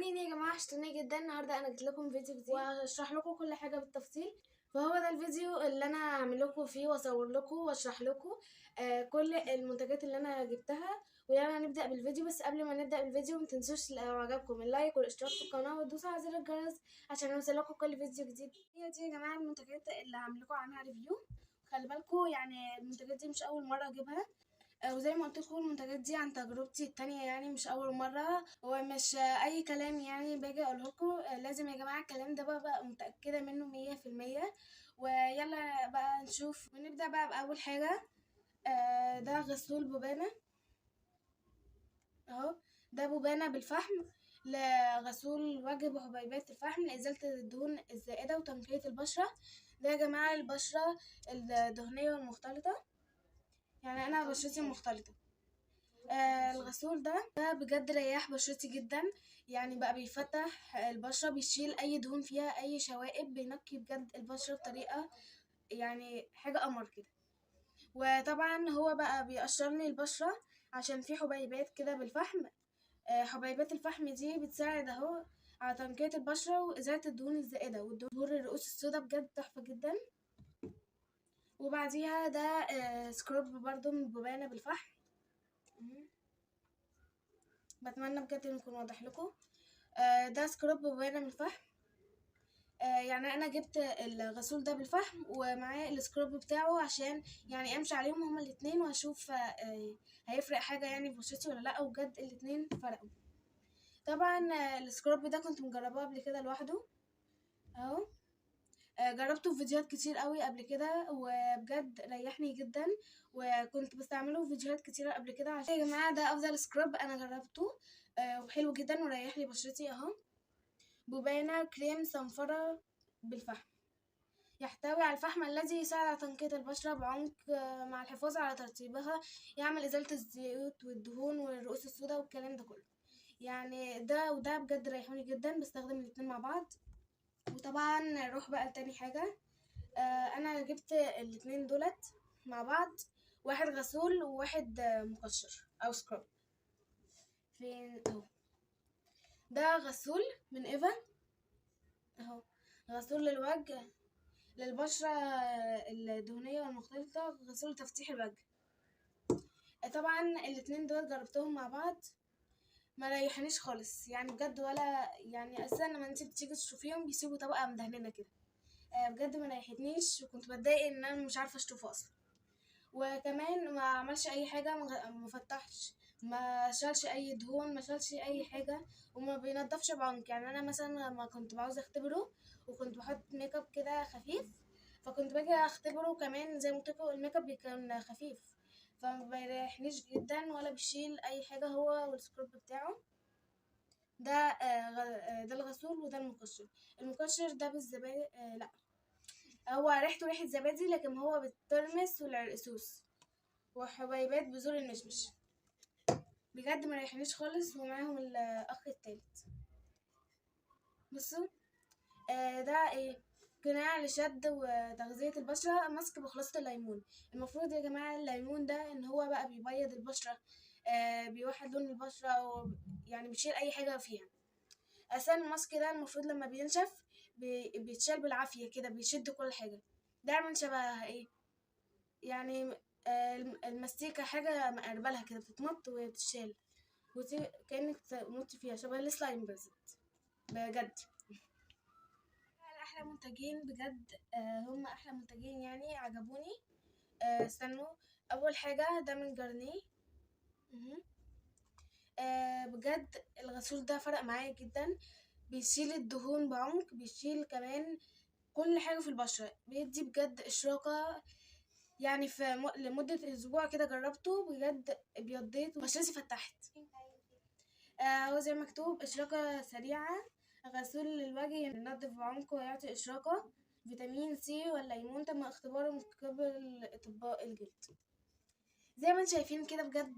عاملين ايه يا جماعه؟ وحشتوني جدا. النهارده انا جبت لكم فيديو جديد واشرح لكم كل حاجه بالتفصيل. فهو ده الفيديو اللي انا هعمل لكم فيه واصور لكم واشرح لكم كل المنتجات اللي انا جبتها. ويلا نبدا بالفيديو. بس قبل ما نبدا بالفيديو ما تنسوش لو عجبكم اللايك والاشتراك في القناه وتدوسوا على زر الجرس عشان يوصلكم كل فيديو جديد. هي دي يا جماعه المنتجات اللي هعمل لكم عنها ريفيو. خلي بالكم يعني المنتجات دي مش اول مره اجيبها. وزي ما قلت لكم المنتجات دي عن تجربتي التانية، يعني مش اول مرة ومش اي كلام يعني باجي اقوله لكم. لازم يا جماعة الكلام ده بقى متأكدة منه 100%. ويلا بقى نشوف ونبدأ بقى بأول حاجة. ده غسول بوبانة اهو. ده بوبانة بالفحم لغسول وجه بحبيبات الفحم لإزالة الدهون الزائدة وتنقية البشرة. ده يا جماعة البشرة الدهنية والمختلطة، يعني أنا بشرتي مختلطة. الغسول ده بجد ريح بشرتي جدا، يعني بقى بيفتح البشرة، بيشيل اي دهون فيها اي شوائب، بينقي بجد البشرة بطريقة يعني حاجة قمر كده. وطبعا هو بقى بيقشرني البشرة عشان في حبيبات كده بالفحم. حبيبات الفحم دي بتساعد اهو على تنقية البشرة وإزالة الدهون الزائدة والدهون الرؤوس السوداء، بجد تحفة جدا. وبعديها ده سكرub برضو من بوبانة بالفحم. بتمنى بجد انه يكون واضح لكم. ده سكراب بوبانة من الفحم. يعني انا جبت الغسول ده بالفحم ومعاه السكراب بتاعه عشان يعني امشي عليهم هما الاتنين واشوف هيفرق حاجة يعني في بشرتي ولا لا. وبجد الاتنين فرقوا. طبعا السكراب ده كنت مجرباه قبل كده لوحده اهو. جربته في فيديوهات كتير قوي قبل كده وبجد ريحني جدا، وكنت بستعمله في فيديوهات كتيرة قبل كده. عشان يا جماعة ده افضل سكراب انا جربته وحلو جدا وريح لي بشرتي اهو. بوبانة كريم صنفرة بالفحم، يحتوي على الفحم الذي يساعد على تنقية البشرة بعمق مع الحفاظ على ترطيبها، يعمل إزالة الزيوت والدهون والرؤوس السوداء والكلام ده كله. يعني ده وده بجد ريحوني جدا، بستخدم الاتنين مع بعض. وطبعا نروح بقى لتاني حاجة. أنا جبت الاتنين دولت مع بعض، واحد غسول وواحد مقشر أو سكراب. فين اهو. ده غسول من إيفا اهو، غسول للوجه للبشرة الدهنية والمختلطة، غسول تفتيح الوجه. طبعا الاتنين دول جربتهم مع بعض ما ريحنيش خالص يعني بجد، ولا يعني اساسا لما انت بتيجي تشوفيهم بيسيبوا طبقة مدهننة كده. بجد ما ريحتنيش وكنت بتضايق ان انا مش عارفة اشطفه اصلا. وكمان ما عملش اي حاجة، ما فتحش، ما شالش اي دهون، ما شالش اي حاجة، وما بينضفش بعمق. يعني انا مثلا لما كنت بعوز اختبره وكنت بحط ميك اب كده خفيف، فكنت باجي اختبره كمان زي ما قلت لكم الميك اب بيكون خفيف، فما بيريحنيش جدا ولا بيشيل اي حاجة هو والسكرب بتاعه. ده الغسول وده المقشر. المقشر ده بالزبادي لا، هو ريحته ريحة زبادي لكن هو بالترمس والعرقسوس وحبيبات بذور المشمش. بجد ما ريحنيش خالص. ومعاهم الاخ التالت. بصوا ده ايه، قناع لشد وتغذية البشرة، ماسك بخلاصة الليمون. المفروض يا جماعة الليمون ده ان هو بقى بيبيض البشرة، بيوحد لون البشرة يعني بيشيل اي حاجة فيها. اساسا الماسك ده المفروض لما بينشف بيتشال بالعافية كده، بيشد كل حاجة. ده عامل شبه ايه يعني المستيكة، حاجة مقربلها كده بتتمط وبتتشال كأنك تمط فيها، شبه السلايم بالظبط بجد. احلى منتجين بجد، هم احلى منتجين يعني عجبوني. استنوا. اول حاجة ده من جارنيه. بجد الغسول ده فرق معايا جدا، بيشيل الدهون بعمق، بيشيل كمان كل حاجة في البشرة، بيدي بجد إشراقة. يعني في لمدة أسبوع كده جربته بجد ابيضيت وبشرتي فتحت. هو زي مكتوب إشراقة سريعة، غسول للوجه ينظف بعمق ويعطي إشراقة، فيتامين سي والليمون، تم اختباره من قبل أطباء الجلد. زي ما انتم شايفين كده بجد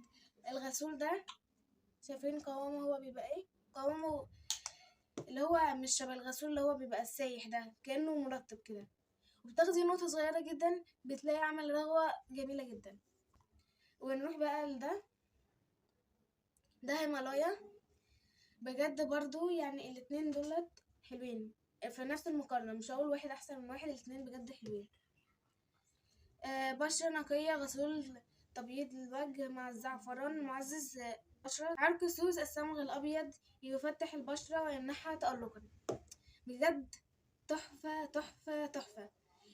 الغسول ده، شايفين قوامه هو بيبقى ايه؟ قوامه اللي هو مش شبه الغسول اللي هو بيبقى السايح ده، كأنه مرطب كده، وبتاخدي نقطة صغيرة جدا بتلاقي عمل رغوة جميلة جدا. ونروح بقى لده. ده هيمالايا. بجد برضو يعني الاتنين دولت حلوين في نفس المقارنة، مش هقول واحد احسن من واحد، الاتنين بجد حلوين. بشرة نقية، غسول تبييض الوجه مع الزعفران، معزز بشرة. عرق سوس الصمغ الأبيض يفتح البشرة ويمنحها تألقا. بجد تحفة تحفة تحفة.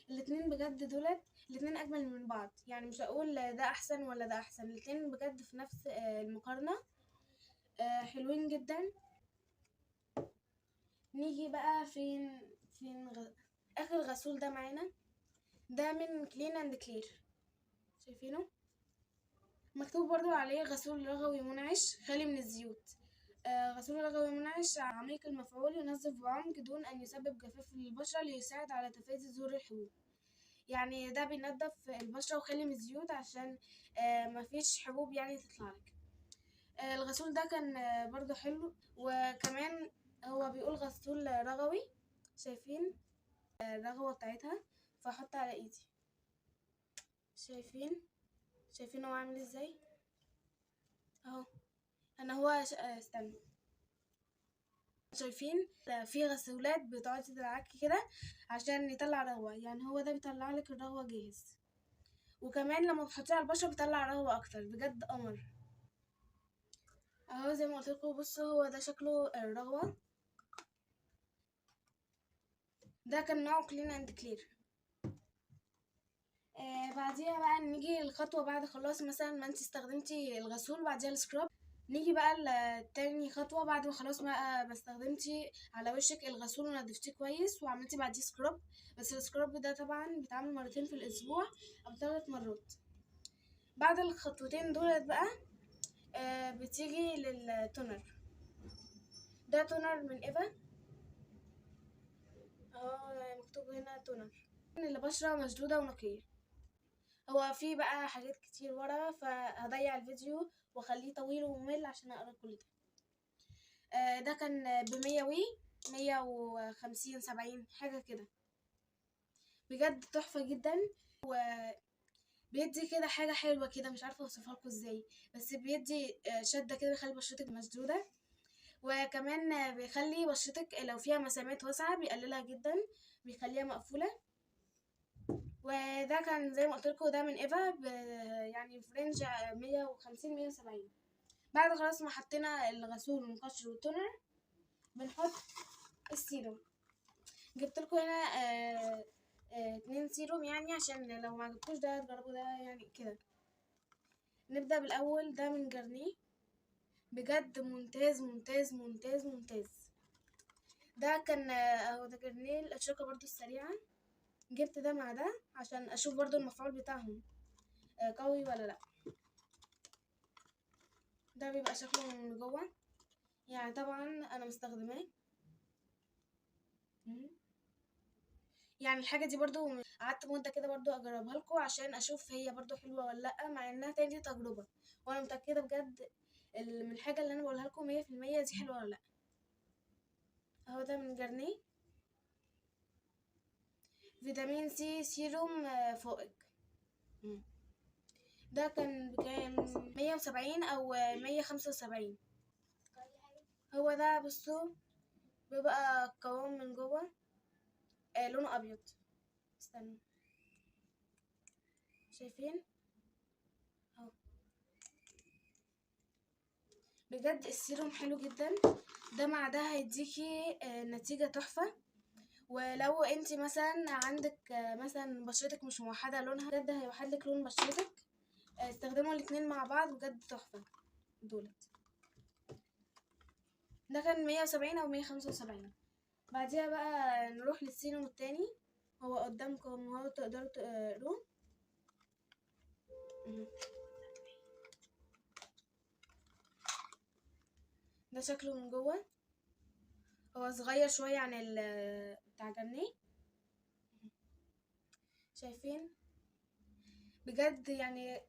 الاتنين بجد دولت الاتنين أجمل من بعض، يعني مش هقول ده أحسن ولا ده أحسن، الاتنين بجد في نفس المقارنة حلوين جدا. نيجي بقى آخر غسول ده معانا، ده من كلين اند كلير، شايفينه مكتوب برضو عليه غسول رغوي منعش خالي من الزيوت. غسول رغوي منعش عميق المفعول، ينظف بعمق دون أن يسبب جفاف للبشرة، ليساعد على تفادي ظهور الحبوب. يعني ده بينضف البشرة وخالي من الزيوت عشان مفيش حبوب يعني تطلعلك. الغسول ده كان برضو حلو، وكمان هو بيقول غسول رغوي، شايفين الرغوة بتاعتها، فاحط على ايدي، شايفين هو عامل ازاي اهو. انا هو استنى، شايفين في غسولات بتقعد تدعكي كده عشان يطلع رغوة، يعني هو ده بيطلع لك الرغوة جاهز، وكمان لما بتحطيه على البشرة بيطلع رغوة اكتر، بجد قمر اهو. زي ما قلت لكم، بصوا هو ده شكله الرغوة، ده كان نوعه كلين اند كلير. بعديها بقى نيجي الخطوة بعد خلاص مثلا ما انت استخدمتي الغسول، بعديها السكراب. نيجي بقى لتاني خطوة بعد ما خلاص بقى استخدمتي على وشك الغسول ونضفتيه كويس وعملتي بعديه سكراب. بس السكراب ده طبعا بيتعمل مرتين في الأسبوع أو 3 مرات. بعد الخطوتين دولت بقى بتيجي للتونر. ده تونر من إيفا اهو، مكتوب هنا تونر لبشرة مشدودة ونقية. هو في بقى حاجات كتير ورا، فهضيع الفيديو واخليه طويل وممل عشان اقرا كل ده. ده كان ب100 150 70 حاجه كده، بجد تحفه جدا. وبيدي كده حاجه حلوه كده، مش عارفه اوصفها لكم ازاي، بس بيدي شده كده، بيخلي بشرتك مشدوده، وكمان بيخلي بشرتك لو فيها مسامات واسعه بيقللها جدا، بيخليها مقفوله. وده كان زي ما قلت لكم، ده من ايفا يعني في رينج 150 170. بعد خلاص ما حطينا الغسول والمقشر والتونر، بنحط السيروم. جبت لكم هنا 2 سيروم، يعني عشان لو ما عجبكوش ده تجربوا ده يعني كده. نبدأ بالأول، ده من جارنيه، بجد ممتاز ممتاز ممتاز ممتاز. ده كان اهو، ده جارنيه الأشرقة برضو السريعة. جبت ده مع ده عشان أشوف برضو المفعول بتاعهم قوي ولا لأ. ده بيبقى شكله من جوه، يعني طبعا أنا مستخدماه. يعني الحاجة دي برضو قعدت مدة كده برضو اجربها لكم عشان اشوف هي برضو حلوة ولا لأ، مع انها تاني تجربة، وانا متأكدة بجد من الحاجة اللي انا بقولها لكم 100% دي حلوة ولا لأ. اهو ده من جارنيه، فيتامين سي سيروم فوقك. ده كان بكام؟ 170 او 175. هو ده بصوا بيبقى قوام من جوه لونه ابيض، استنى، شايفين اهو. بجد السيروم حلو جدا، ده مع ده هيديكي نتيجة تحفة. ولو انت مثلا عندك مثلا بشرتك مش موحدة لونها، بجد هيوحد لك لون بشرتك. استخدموا الاتنين مع بعض، بجد تحفة دولت. ده كان 170 او 175. بعديها بقى نروح للسيروم التاني، هو قدامكم اهو تقدروا تقروه. ده شكله من جوه، هو صغير شوية عن بتاع جارنيه، شايفين بجد يعني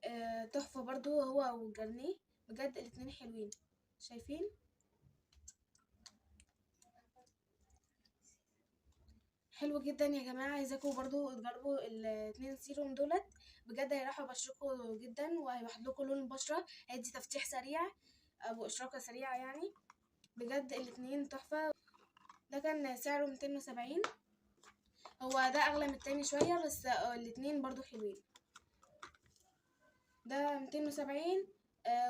تحفة برضو هو والجارنيه، بجد الاتنين حلوين، شايفين حلو جدا يا جماعة. عايزاكم برضو تجربوا الاتنين سيروم دولت، بجد هيريحوا بشرتكم جدا، وهيوحد لكم لون البشرة، هيدي تفتيح سريع او اشراقة سريعة يعني. بجد الاتنين تحفة. ده كان سعره 270. هو ده اغلى من التاني شوية، بس الاتنين برضو حلوين. ده 270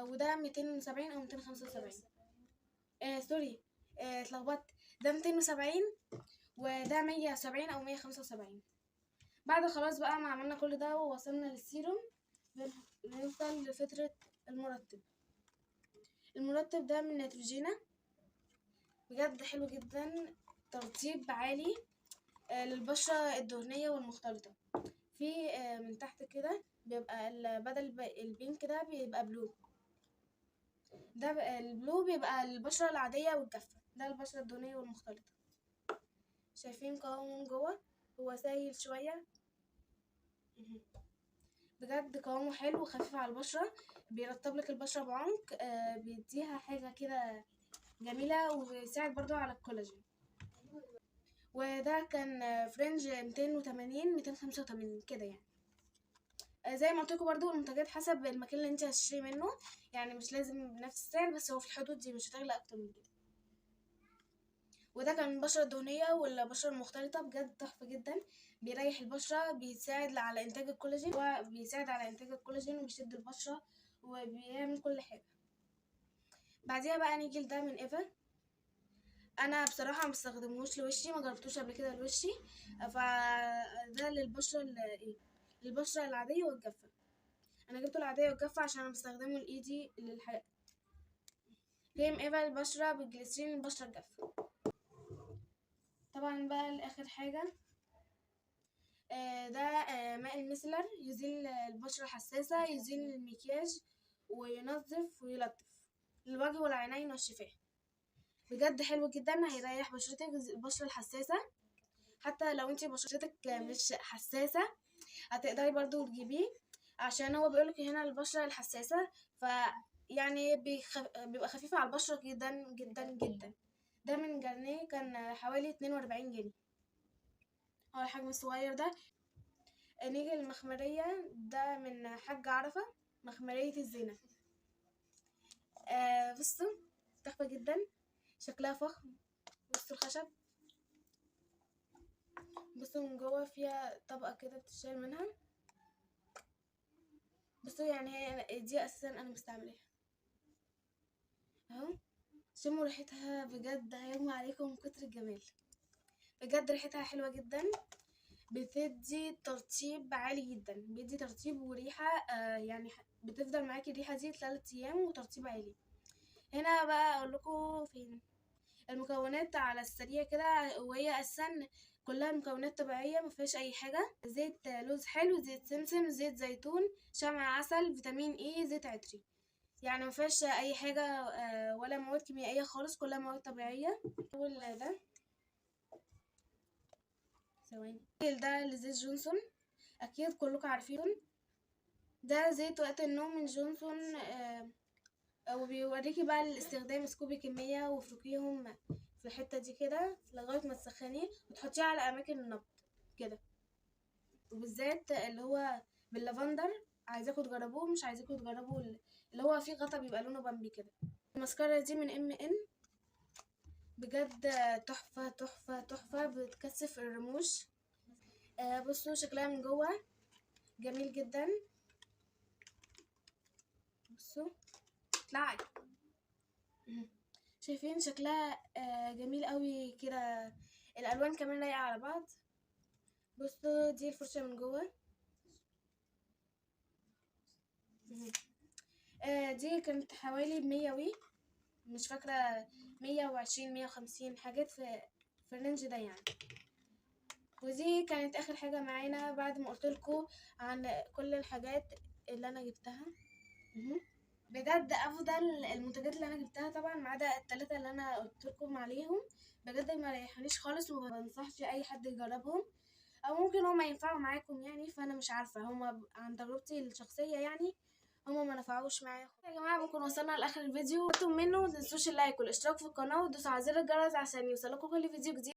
وده 270 او 275. سوري، اتلخبطت. ده 270 وده 170 او 175. بعد خلاص بقى ما عملنا كل ده ووصلنا للسيروم، بنوصل لفترة المرطب. المرطب ده من نيتروجينا، بجد حلو جدا، ترطيب عالي للبشرة الدهنية والمختلطة. في من تحت كده بيبقى بدل البينك ده بيبقى بلو. ده البلو بيبقى البشرة العادية والجافة، ده البشرة الدهنية والمختلطة. شايفين قوامه من جوه؟ هو سايل شوية، بجد قوامه حلو وخفيف على البشرة، بيرطب لك البشرة بعمق، بيديها حاجة كده جميلة، وبيساعد برضو على الكولاجين. وده كان فرنج 280 285 كده يعني. زي ما قلت لكم برضو المنتجات حسب المكان اللي انت هتشتري منه، يعني مش لازم بنفس السعر، بس هو في الحدود دي، مش هتغلى اكتر من كده. وده كان البشرة الدهنية والبشرة المختلطة، بجد تحفة جدا، بيريح البشرة، بيساعد على انتاج الكولاجين، وبيشد البشرة وبيعمل كل حاجة. بعديها بقى نيجي لده من ايفا. انا بصراحة مستخدمهوش لوشي، ما جربتوش قبل كده لوشي، فده للبشرة العادية والجافة. انا جبته العادية والجافة عشان انا بستخدمه لايدي كريم ايفا البشرة بالجليسرين البشرة الجافة. طبعا بقى لاخر حاجة، ده ماء الميسلر، يزيل البشرة الحساسة، يزيل المكياج، وينظف ويلطف الوجه والعينين والشفاه. بجد حلو جدا، هيريح بشرتك، البشرة الحساسة. حتى لو انتي بشرتك مش حساسة هتقدري برضو تجيبيه، عشان هو بيقولك هنا البشرة الحساسة، يعني بيبقى خفيف على البشرة جدا جدا جدا. ده من جرنيه، كان حوالي 42 جنيه. هو الحجم الصغير ده. نيجي للمخمرية، ده من حاج عرفة، مخمرية الزينة. بصوا تحفة جدا، شكلها فخم. بصوا الخشب، بصوا من جوه فيها طبقة كده بتشال منها. بصوا يعني هي دي اساسا انا مستعملها اهو. شموا ريحتها، بجد هيغمى عليكم من كتر الجمال. بجد ريحتها حلوة جدا، بتدي ترطيب عالي جدا، بيدي ترطيب وريحة، يعني بتفضل معاكي الريحة دي 3 ايام وترطيب عالي. هنا بقى اقول لكم فين المكونات على السريع كده، وهي اساسا كلها مكونات طبيعيه، ما فيهاش اي حاجه. زيت لوز حلو، زيت سمسم، زيت زيتون، شمع عسل، فيتامين اي، زيت عطري، يعني ما فيهاش اي حاجه ولا مواد كيميائيه خالص، كلها مواد طبيعيه. ده ثواني، ده لزيت جونسون، اكيد كلكم عارفين. ده زيت وقت النوم من جونسون، وبيوريكي بقى الاستخدام، اسكوبي كمية وافركيهم في الحتة دي كده لغاية ما تسخنيه وتحطيه على أماكن النبض كده، وبالذات اللي هو باللافندر. عايزاكم تجربوه، مش عايزاكم تجربوا اللي هو فيه غطا بيبقى لونه بامبي كده. الماسكارا دي من MN، بجد تحفة تحفة تحفة، بتكثف الرموش. بصوا شكلها من جوه جميل جدا. بصوا اطلعي، شايفين شكلها جميل قوي كده، الالوان كمان لايقه على بعض. بصوا دي الفرشه من جوه. دي كانت حوالي 100 مش فاكره، 120 150 حاجات في الرينج ده يعني. ودي كانت اخر حاجه معانا بعد ما قلت لكم عن كل الحاجات اللي انا جبتها. بجد افضل المنتجات اللي انا جبتها طبعا، ما عدا الثلاثه اللي انا قلت لكم عليهم، بجد ما ريحونيش خالص، وما بنصحش اي حد يجربهم، او ممكن هما ينفعوا معاكم يعني، فانا مش عارفه، هما عن تجربتي الشخصيه يعني هما ما نفعوش معايا. يا جماعه ممكن وصلنا لاخر الفيديو، انتم منه متنسوش اللايك والاشتراك في القناه، وتدوسوا على زر الجرس عشان يوصلكم كل فيديو جديد.